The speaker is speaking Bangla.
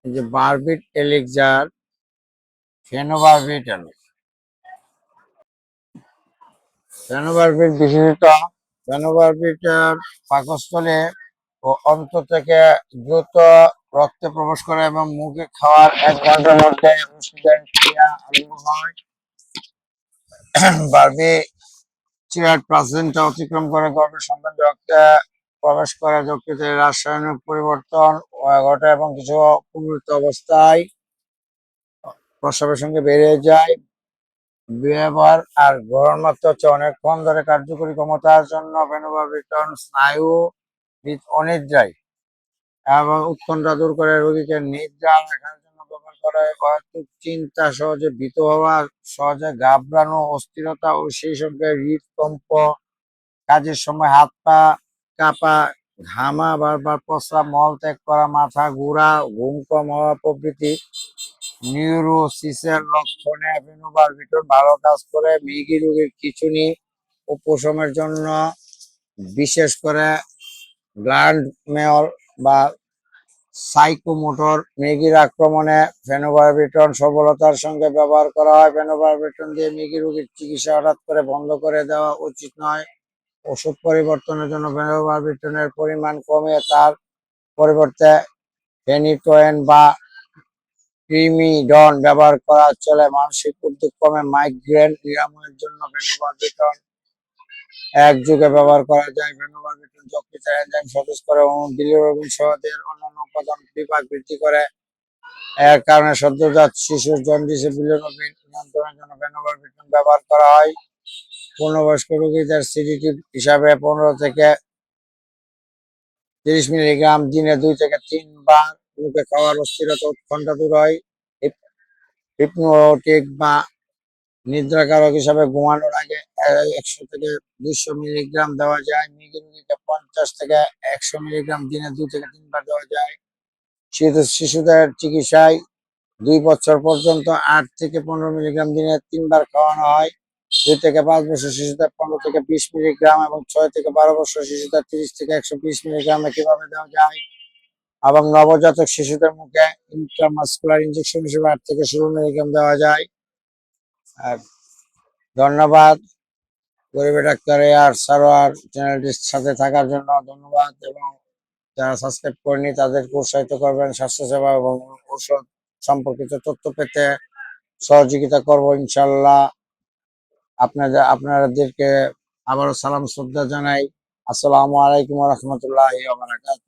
এই যে বারবিট এলিক্সার ফেনোবারবিটল। ফেনোবারবিট বিশেষত ফেনোবারবিটের পাকস্থলে ও অন্ত থেকে দ্রুত রক্তে প্রবেশ করে এবং মুখে খাওয়ার 1 ঘন্টার মধ্যে ওষুধের ক্রিয়া আরম্ভ হয়। বারবিচিরাট প্লাসেন্টা অতিক্রম করে গর্ভের সন্তান রক্তে প্রবেশ করে, যকৃতে রাসায়নিক পরিবর্তন ঘটে এবং কিছু পূর্ববর্তী অবস্থায় প্রস্রাবের সঙ্গে বেরিয়ে যায়। ব্যবহার আর গ্রহণ মাত্রা হচ্ছে অনেকক্ষণ ধরে কার্যকরী ক্ষমতার জন্য ফেনোবারবিটন স্নায়ু অনিদ্রায় এবং উৎকণ্ঠা দূর করে রোগীকে নিদ্রা রাখার জন্য ব্যবহার করা হয়। অহেতুক চিন্তা, সহজে ভীত হওয়া, সহজে ঘাবড়ানো, অস্থিরতা ও সেই সঙ্গে হৃদকম্প, কাজের সময় হাত পা কাঁপা, ঘামা, বারবার প্রস্রাব, মল ত্যাগ করা, মাথা ঘোরা, ঘুম কম হওয়া প্রভৃতি নিউরোসিসের লক্ষণে ফেনোবারবিটন ভালো কাজ করে। মৃগী রোগীর খিঁচুনি উপশমের জন্য, বিশেষ করে গ্ল্যান্ড মেয়র বা সাইকোমোটর মৃগীর আক্রমণে ফেনোবারবিটন সফলতার সঙ্গে ব্যবহার করা হয়। ফেনোবারবিটন দিয়ে মৃগী রোগীর চিকিৎসা হঠাৎ করে বন্ধ করে দেওয়া উচিত নয়। ওষুধ পরিবর্তনের জন্য ফেনোবারবিটনের পরিমাণ কমিয়ে তার পরিবর্তে ফেনিটোয়েন বা ক্রিমিডন ব্যবহার করা চলে। মানসিক উদ্বেগ কমে মাইগ্রেন নিরাময়ের জন্য ফেনোবারবিটন একযোগে ব্যবহার করা যায়। ফেনোবারবিটন যকৃতের এনজাইম সতেজ করে এবং বিলিরুবিন সহ দেহের অন্যান্য উপাদান বিপাক বৃদ্ধি করে। এর কারণে সদ্যজাত শিশুর জন্ডিসে বিলিরুবিন নিয়ন্ত্রণের জন্য ফেনোবারবিটন ব্যবহার করা হয়। পূর্ণবয়স্ক রোগীদের সিডেটিভ হিসাবে 15 থেকে 30 মিলিগ্রাম দিনে 2 থেকে 3 বার মুখে খাওয়ার অস্থিরতা, উৎকণ্ঠা দূর হয়। হিপনোটিক বা নিদ্রাকারক হিসাবে ঘুমানোর আগে 100 থেকে 200 মিলিগ্রাম দেওয়া যায়। মৃগী রোগীকে 50 থেকে 100 মিলিগ্রাম দিনে 2 থেকে 3 বার দেওয়া যায়। শিশুদের চিকিৎসায় 2 বছর পর্যন্ত 8 থেকে 15 মিলিগ্রাম দিনে 3 বার খাওয়ানো হয়। 2 থেকে 5 বছর শিশুদের 15 থেকে 20 মিলিগ্রাম এবং 6 থেকে 12 বছর শিশুদের 30 থেকে 120 মিলিগ্রাম কিভাবে দেওয়া যায়। এবং নবজাতক শিশুদের মুখে ইন্ট্রামাসকুলার ইনজেকশন হিসেবে 8 থেকে 16 মিলিগ্রাম দেওয়া যায়। আর ধন্যবাদ গরিবের ডাক্তার আর সারোয়ার চ্যানেলটির সাথে থাকার জন্য ধন্যবাদ, এবং যারা সাবস্ক্রাইব করেনি তাদেরকে উৎসাহিত করবেন স্বাস্থ্যসেবা এবং ঔষধ সম্পর্কিত তথ্য পেতে সহযোগিতা করব ইনশাল্লাহ। আপনাদেরকে আবারও সালাম শ্রদ্ধা জানাই। আসসালামু আলাইকুম ওয়া রাহমাতুল্লাহি ওয়া বারাকাতুহু।